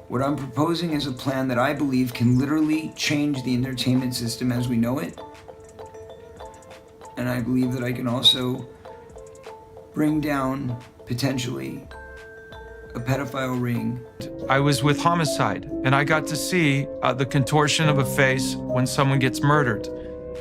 What I'm proposing is a plan that I believe can literally change the entertainment system as we know it. And I believe that I can also bring down, potentially, a pedophile ring. I was with Homicide, and I got to see the contortion of a face when someone gets murdered.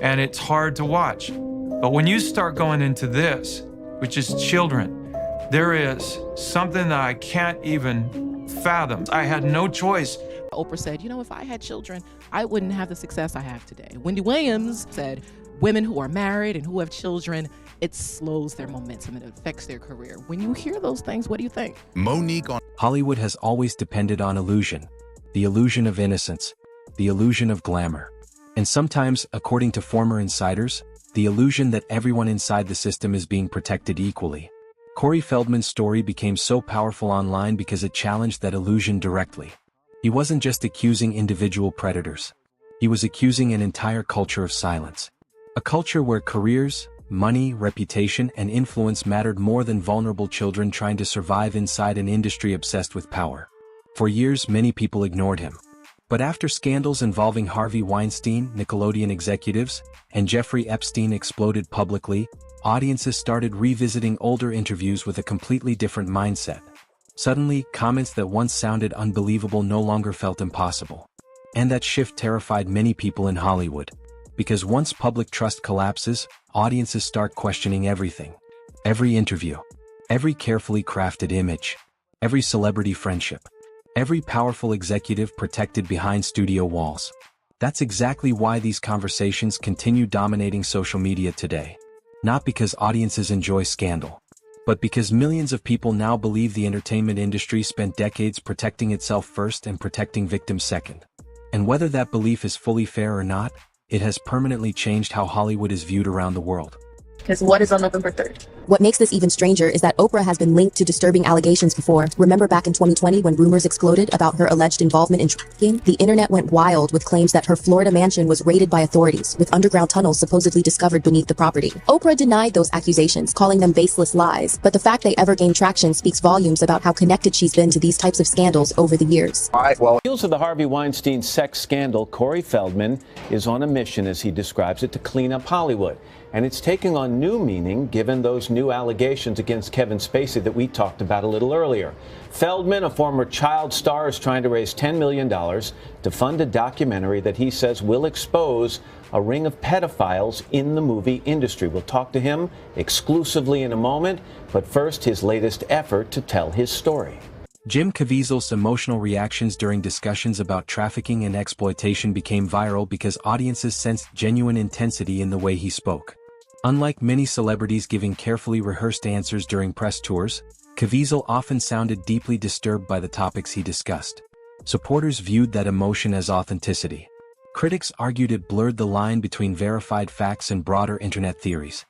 And it's hard to watch. But when you start going into this, which is children, there is something that I can't even fathom. I had no choice. Oprah said, if I had children, I wouldn't have the success I have today. Wendy Williams said, women who are married and who have children, it slows their momentum and it affects their career. When you hear those things, what do you think? Hollywood has always depended on illusion, the illusion of innocence, the illusion of glamour, and sometimes, according to former insiders, the illusion that everyone inside the system is being protected equally. Corey Feldman's story became so powerful online because it challenged that illusion directly. He wasn't just accusing individual predators. He was accusing an entire culture of silence. A culture where careers, money, reputation, and influence mattered more than vulnerable children trying to survive inside an industry obsessed with power. For years, many people ignored him. But after scandals involving Harvey Weinstein, Nickelodeon executives, and Jeffrey Epstein exploded publicly, audiences started revisiting older interviews with a completely different mindset. Suddenly, comments that once sounded unbelievable no longer felt impossible. And that shift terrified many people in Hollywood. Because once public trust collapses, audiences start questioning everything. Every interview, every carefully crafted image, every celebrity friendship, every powerful executive protected behind studio walls. That's exactly why these conversations continue dominating social media today. Not because audiences enjoy scandal, but because millions of people now believe the entertainment industry spent decades protecting itself first and protecting victims second. And whether that belief is fully fair or not, it has permanently changed how Hollywood is viewed around the world. Because what is on November 3rd? What makes this even stranger is that Oprah has been linked to disturbing allegations before. Remember back in 2020 when rumors exploded about her alleged involvement in trafficking? The internet went wild with claims that her Florida mansion was raided by authorities, with underground tunnels supposedly discovered beneath the property. Oprah denied those accusations, calling them baseless lies, but the fact they ever gained traction speaks volumes about how connected she's been to these types of scandals over the years. On the heels of the Harvey Weinstein sex scandal, Corey Feldman is on a mission, as he describes it, to clean up Hollywood. And it's taking on new meaning given those new allegations against Kevin Spacey that we talked about a little earlier. Feldman, a former child star, is trying to raise $10 million to fund a documentary that he says will expose a ring of pedophiles in the movie industry. We'll talk to him exclusively in a moment, but first, his latest effort to tell his story. Jim Caviezel's emotional reactions during discussions about trafficking and exploitation became viral because audiences sensed genuine intensity in the way he spoke. Unlike many celebrities giving carefully rehearsed answers during press tours, Caviezel often sounded deeply disturbed by the topics he discussed. Supporters viewed that emotion as authenticity. Critics argued it blurred the line between verified facts and broader internet theories.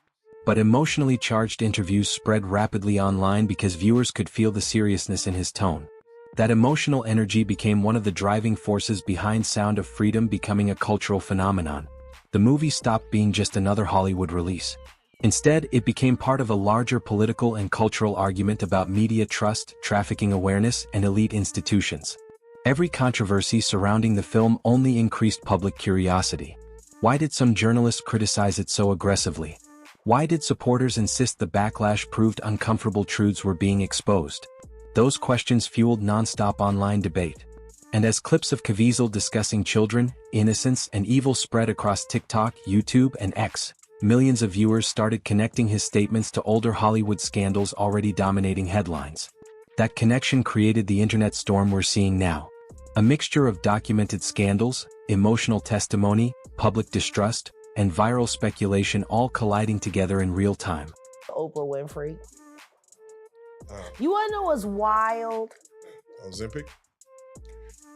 But emotionally charged interviews spread rapidly online because viewers could feel the seriousness in his tone. That emotional energy became one of the driving forces behind Sound of Freedom becoming a cultural phenomenon. The movie stopped being just another Hollywood release. Instead, it became part of a larger political and cultural argument about media trust, trafficking awareness, and elite institutions. Every controversy surrounding the film only increased public curiosity. Why did some journalists criticize it so aggressively? Why did supporters insist the backlash proved uncomfortable truths were being exposed? Those questions fueled non-stop online debate. And as clips of Caviezel discussing children, innocence, and evil spread across TikTok, YouTube, and X, millions of viewers started connecting his statements to older Hollywood scandals already dominating headlines. That connection created the internet storm we're seeing now. A mixture of documented scandals, emotional testimony, public distrust, and viral speculation all colliding together in real time. Oprah Winfrey. You want to know what's wild? Ozempic?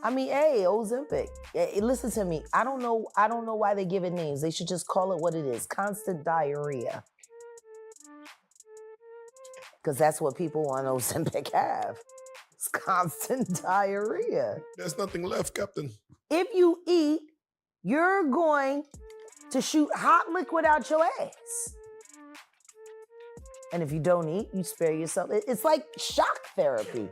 I mean, hey, Ozempic. Hey, listen to me. I don't know why they give it names. They should just call it what it is. Constant diarrhea. Because that's what people on Ozempic have. It's constant diarrhea. There's nothing left, Captain. If you eat, you're going to shoot hot liquid out your ass. And if you don't eat, you spare yourself. It's like shock therapy.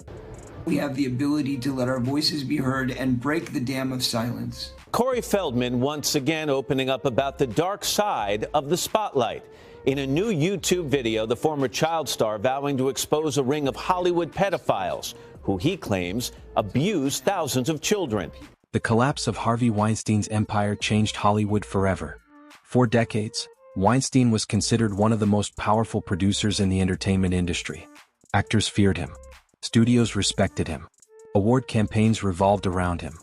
We have the ability to let our voices be heard and break the dam of silence. Corey Feldman once again opening up about the dark side of the spotlight. In a new YouTube video, the former child star vowing to expose a ring of Hollywood pedophiles who he claims abused thousands of children. The collapse of Harvey Weinstein's empire changed Hollywood forever. For decades, Weinstein was considered one of the most powerful producers in the entertainment industry. Actors feared him. Studios respected him. Award campaigns revolved around him.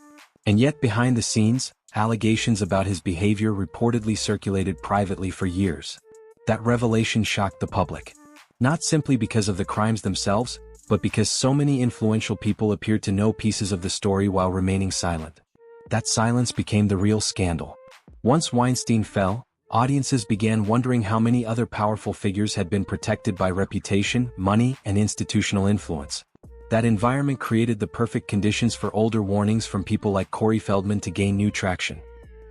And yet behind the scenes, allegations about his behavior reportedly circulated privately for years. That revelation shocked the public. Not simply because of the crimes themselves, but because so many influential people appeared to know pieces of the story while remaining silent. That silence became the real scandal. Once Weinstein fell, audiences began wondering how many other powerful figures had been protected by reputation, money, and institutional influence. That environment created the perfect conditions for older warnings from people like Corey Feldman to gain new traction.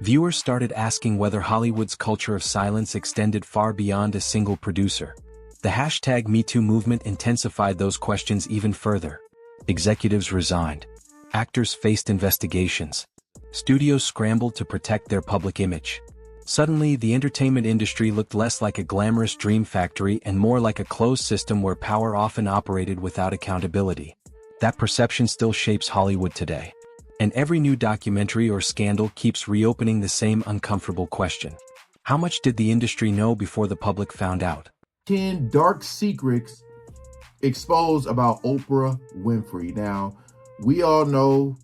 Viewers started asking whether Hollywood's culture of silence extended far beyond a single producer. The hashtag #MeToo movement intensified those questions even further. Executives resigned. Actors faced investigations. Studios scrambled to protect their public image. Suddenly, the entertainment industry looked less like a glamorous dream factory and more like a closed system where power often operated without accountability. That perception still shapes Hollywood today. And every new documentary or scandal keeps reopening the same uncomfortable question. How much did the industry know before the public found out? 10 dark secrets exposed about Oprah Winfrey. Now, we all know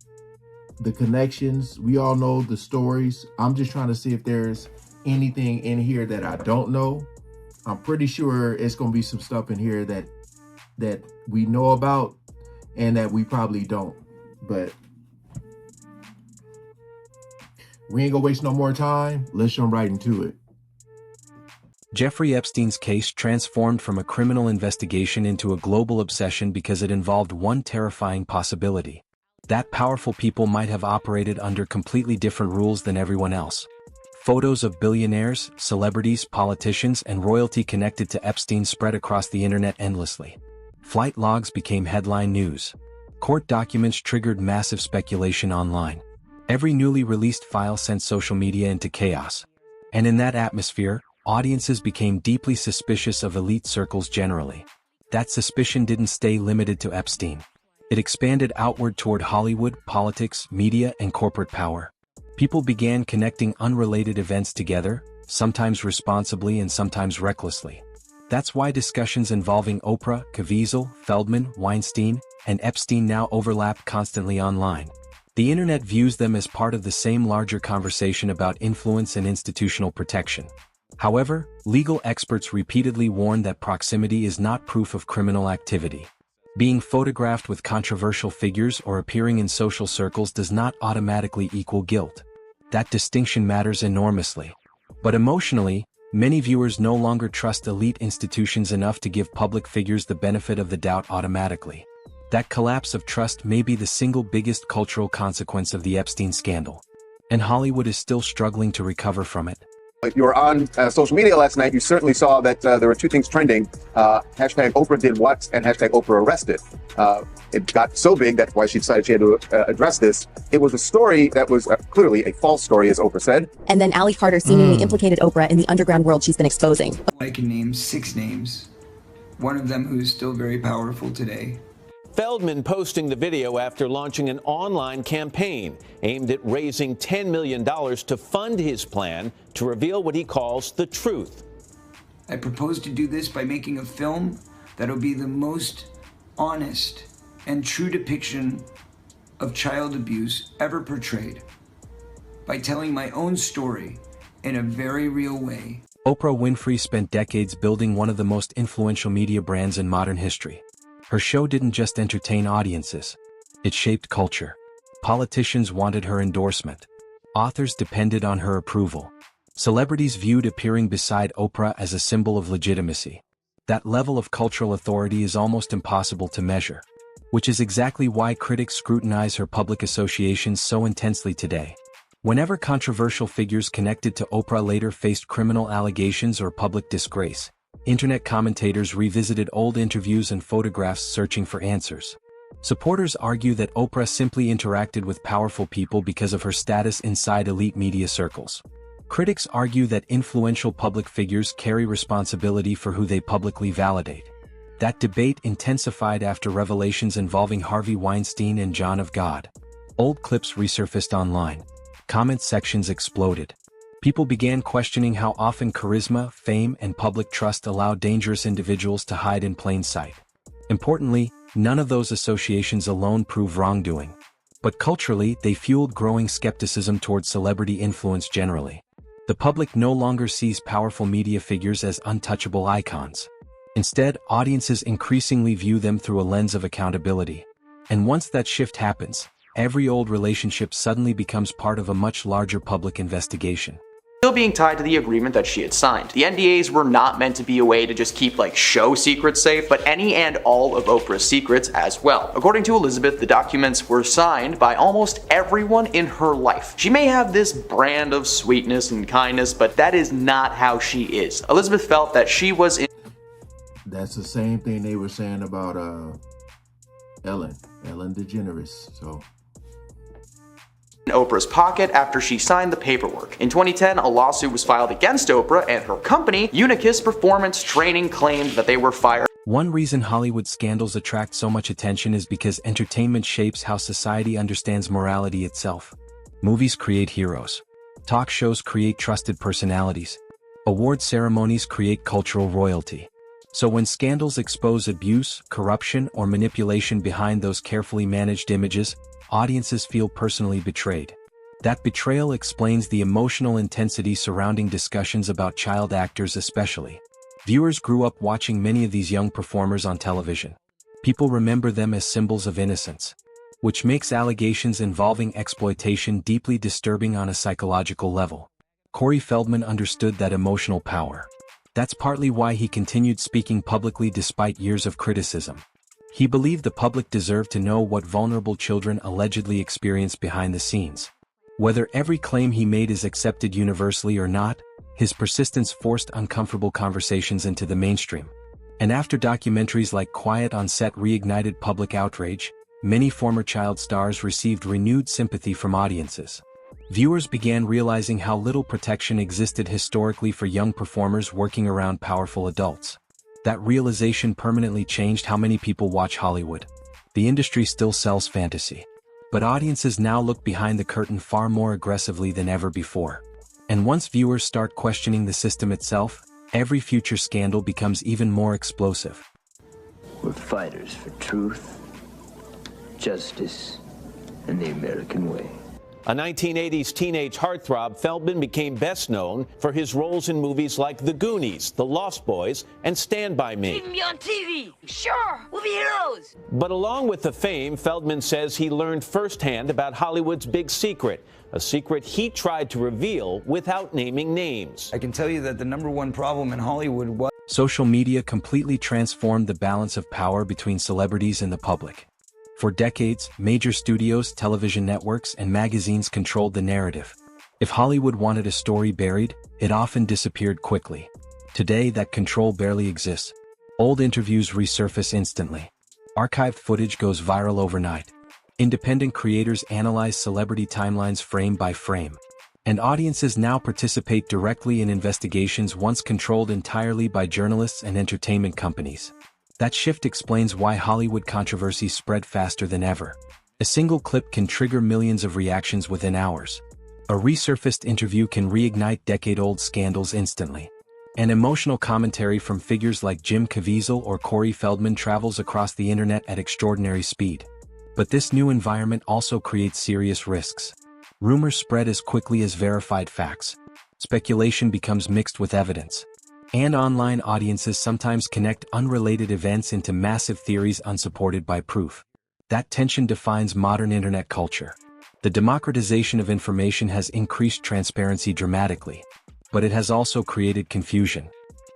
the connections. We all know the stories. I'm just trying to see if there's anything in here that I don't know. I'm pretty sure it's going to be some stuff in here that we know about and that we probably don't. But we ain't going to waste no more time. Let's jump right into it. Jeffrey Epstein's case transformed from a criminal investigation into a global obsession because it involved one terrifying possibility. That powerful people might have operated under completely different rules than everyone else. Photos of billionaires, celebrities, politicians, and royalty connected to Epstein spread across the internet endlessly. Flight logs became headline news. Court documents triggered massive speculation online. Every newly released file sent social media into chaos. And in that atmosphere, audiences became deeply suspicious of elite circles generally. That suspicion didn't stay limited to Epstein. It expanded outward toward Hollywood, politics, media, and corporate power. People began connecting unrelated events together, sometimes responsibly and sometimes recklessly. That's why discussions involving Oprah, Caviezel, Feldman, Weinstein, and Epstein now overlap constantly online. The internet views them as part of the same larger conversation about influence and institutional protection. However, legal experts repeatedly warn that proximity is not proof of criminal activity. Being photographed with controversial figures or appearing in social circles does not automatically equal guilt. That distinction matters enormously. But emotionally, many viewers no longer trust elite institutions enough to give public figures the benefit of the doubt automatically. That collapse of trust may be the single biggest cultural consequence of the Epstein scandal. And Hollywood is still struggling to recover from it. If you were on social media last night, you certainly saw that there were two things trending. Hashtag Oprah did what and hashtag Oprah arrested. It got so big, that's why she decided she had to address this. It was a story that was clearly a false story, as Oprah said. And then Ally Carter seemingly implicated Oprah in the underground world she's been exposing. I can name 6 names. One of them who's still very powerful today. Feldman posting the video after launching an online campaign aimed at raising $10 million to fund his plan to reveal what he calls the truth. I propose to do this by making a film that'll be the most honest and true depiction of child abuse ever portrayed, by telling my own story in a very real way. Oprah Winfrey spent decades building one of the most influential media brands in modern history. Her show didn't just entertain audiences. It shaped culture. Politicians wanted her endorsement. Authors depended on her approval. Celebrities viewed appearing beside Oprah as a symbol of legitimacy. That level of cultural authority is almost impossible to measure, which is exactly why critics scrutinize her public associations so intensely today. Whenever controversial figures connected to Oprah later faced criminal allegations or public disgrace, internet commentators revisited old interviews and photographs searching for answers. Supporters argue that Oprah simply interacted with powerful people because of her status inside elite media circles. Critics argue that influential public figures carry responsibility for who they publicly validate. That debate intensified after revelations involving Harvey Weinstein and John of God. Old clips resurfaced online. Comment sections exploded. People began questioning how often charisma, fame, and public trust allow dangerous individuals to hide in plain sight. Importantly, none of those associations alone prove wrongdoing. But culturally, they fueled growing skepticism towards celebrity influence generally. The public no longer sees powerful media figures as untouchable icons. Instead, audiences increasingly view them through a lens of accountability. And once that shift happens, every old relationship suddenly becomes part of a much larger public investigation. Still being tied to the agreement that she had signed. The NDAs were not meant to be a way to just keep show secrets safe, but any and all of Oprah's secrets as well. According to Elizabeth, the documents were signed by almost everyone in her life. She may have this brand of sweetness and kindness, but that is not how she is. Elizabeth felt that she was in That's the same thing they were saying about Ellen DeGeneres. So Oprah's pocket after she signed the paperwork. In 2010, a lawsuit was filed against Oprah, and her company, Unicus Performance Training, claimed that they were fired. One reason Hollywood scandals attract so much attention is because entertainment shapes how society understands morality itself. Movies create heroes. Talk shows create trusted personalities. Award ceremonies create cultural royalty. So when scandals expose abuse, corruption, or manipulation behind those carefully managed images, audiences feel personally betrayed. That betrayal explains the emotional intensity surrounding discussions about child actors especially. Viewers grew up watching many of these young performers on television. People remember them as symbols of innocence, which makes allegations involving exploitation deeply disturbing on a psychological level. Corey Feldman understood that emotional power. That's partly why he continued speaking publicly despite years of criticism. He believed the public deserved to know what vulnerable children allegedly experienced behind the scenes. Whether every claim he made is accepted universally or not, his persistence forced uncomfortable conversations into the mainstream. And after documentaries like Quiet on Set reignited public outrage, many former child stars received renewed sympathy from audiences. Viewers began realizing how little protection existed historically for young performers working around powerful adults. That realization permanently changed how many people watch Hollywood. The industry still sells fantasy, but audiences now look behind the curtain far more aggressively than ever before. And once viewers start questioning the system itself, every future scandal becomes even more explosive. We're fighters for truth, justice, and the American way. A 1980s teenage heartthrob, Feldman became best known for his roles in movies like The Goonies, The Lost Boys, and Stand By Me. See me on TV. Sure, we'll be heroes. But along with the fame, Feldman says he learned firsthand about Hollywood's big secret, a secret he tried to reveal without naming names. I can tell you that the #1 problem in Hollywood was social media completely transformed the balance of power between celebrities and the public. For decades, major studios, television networks, and magazines controlled the narrative. If Hollywood wanted a story buried, it often disappeared quickly. Today, that control barely exists. Old interviews resurface instantly. Archived footage goes viral overnight. Independent creators analyze celebrity timelines frame by frame. And audiences now participate directly in investigations once controlled entirely by journalists and entertainment companies. That shift explains why Hollywood controversies spread faster than ever. A single clip can trigger millions of reactions within hours. A resurfaced interview can reignite decade-old scandals instantly. And emotional commentary from figures like Jim Caviezel or Corey Feldman travels across the internet at extraordinary speed. But this new environment also creates serious risks. Rumors spread as quickly as verified facts. Speculation becomes mixed with evidence. And online audiences sometimes connect unrelated events into massive theories unsupported by proof. That tension defines modern internet culture. The democratization of information has increased transparency dramatically, but it has also created confusion.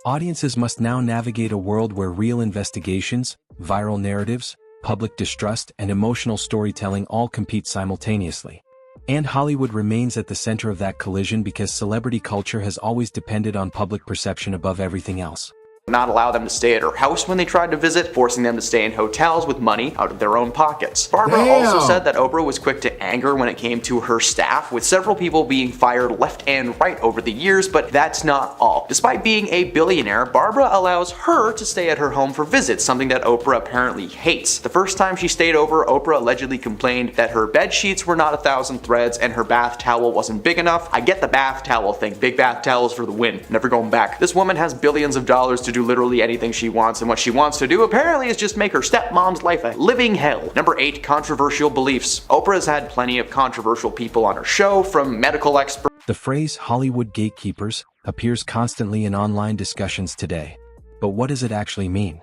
Audiences must now navigate a world where real investigations, viral narratives, public distrust, and emotional storytelling all compete simultaneously. And Hollywood remains at the center of that collision because celebrity culture has always depended on public perception above everything else. not allow them to stay at her house when they tried to visit, forcing them to stay in hotels with money out of their own pockets. Barbara also said that Oprah was quick to anger when it came to her staff, with several people being fired left and right over the years, but that's not all. Despite being a billionaire, Barbara allows her to stay at her home for visits, something that Oprah apparently hates. The first time she stayed over, Oprah allegedly complained that her bed sheets were not 1,000 threads and her bath towel wasn't big enough. I get the bath towel thing, big bath towels for the win, never going back. This woman has billions of dollars to do literally anything she wants, and what she wants to do apparently is just make her stepmom's life a living hell. Number 8, controversial beliefs. Oprah has had plenty of controversial people on her show, from medical experts. The phrase Hollywood gatekeepers appears constantly in online discussions today. But what does it actually mean?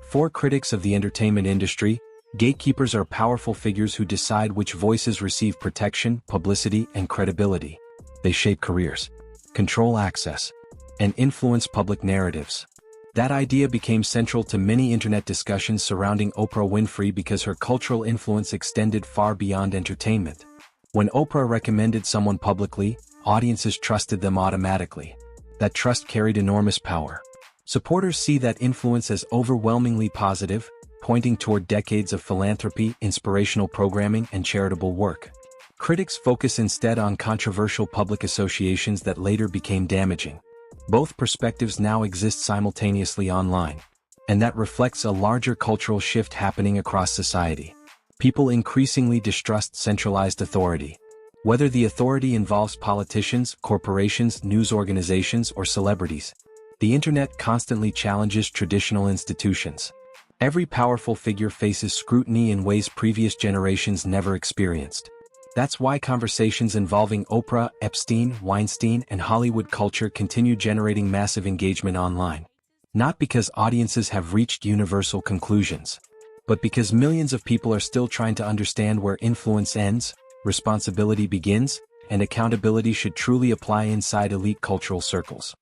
For critics of the entertainment industry, gatekeepers are powerful figures who decide which voices receive protection, publicity, and credibility. They shape careers, control access, and influence public narratives. That idea became central to many internet discussions surrounding Oprah Winfrey because her cultural influence extended far beyond entertainment. When Oprah recommended someone publicly, audiences trusted them automatically. That trust carried enormous power. Supporters see that influence as overwhelmingly positive, pointing toward decades of philanthropy, inspirational programming, and charitable work. Critics focus instead on controversial public associations that later became damaging. Both perspectives now exist simultaneously online, and that reflects a larger cultural shift happening across society. People increasingly distrust centralized authority. Whether the authority involves politicians, corporations, news organizations, or celebrities, the internet constantly challenges traditional institutions. Every powerful figure faces scrutiny in ways previous generations never experienced. That's why conversations involving Oprah, Epstein, Weinstein, and Hollywood culture continue generating massive engagement online. Not because audiences have reached universal conclusions, but because millions of people are still trying to understand where influence ends, responsibility begins, and accountability should truly apply inside elite cultural circles.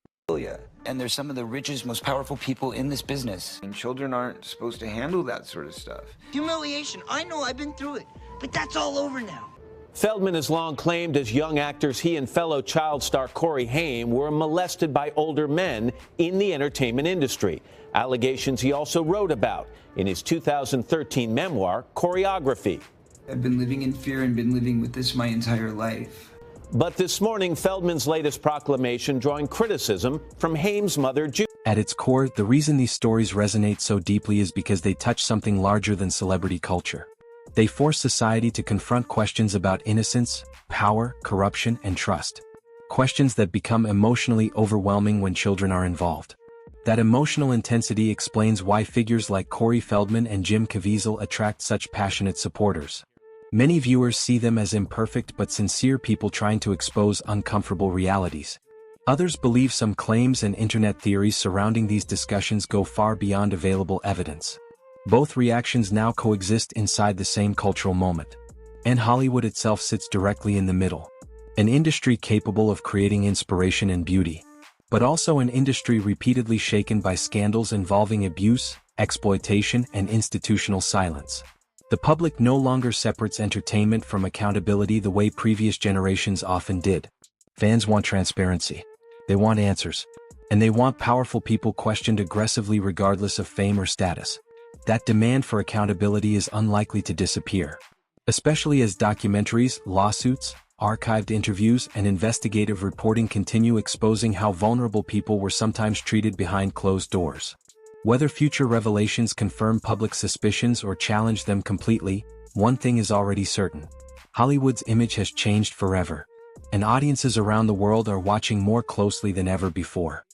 And they're some of the richest, most powerful people in this business. And children aren't supposed to handle that sort of stuff. Humiliation. I know, I've been through it. But that's all over now. Feldman has long claimed as young actors he and fellow child star Corey Haim were molested by older men in the entertainment industry. Allegations he also wrote about in his 2013 memoir, Choreography. I've been living in fear and been living with this my entire life. But this morning, Feldman's latest proclamation drawing criticism from Haim's mother, Judy. At its core, the reason these stories resonate so deeply is because they touch something larger than celebrity culture. They force society to confront questions about innocence, power, corruption, and trust. Questions that become emotionally overwhelming when children are involved. That emotional intensity explains why figures like Corey Feldman and Jim Caviezel attract such passionate supporters. Many viewers see them as imperfect but sincere people trying to expose uncomfortable realities. Others believe some claims and internet theories surrounding these discussions go far beyond available evidence. Both reactions now coexist inside the same cultural moment. And Hollywood itself sits directly in the middle. An industry capable of creating inspiration and beauty, but also an industry repeatedly shaken by scandals involving abuse, exploitation, and institutional silence. The public no longer separates entertainment from accountability the way previous generations often did. Fans want transparency. They want answers. And they want powerful people questioned aggressively regardless of fame or status. That demand for accountability is unlikely to disappear, especially as documentaries, lawsuits, archived interviews, and investigative reporting continue exposing how vulnerable people were sometimes treated behind closed doors. Whether future revelations confirm public suspicions or challenge them completely, one thing is already certain. Hollywood's image has changed forever, and audiences around the world are watching more closely than ever before.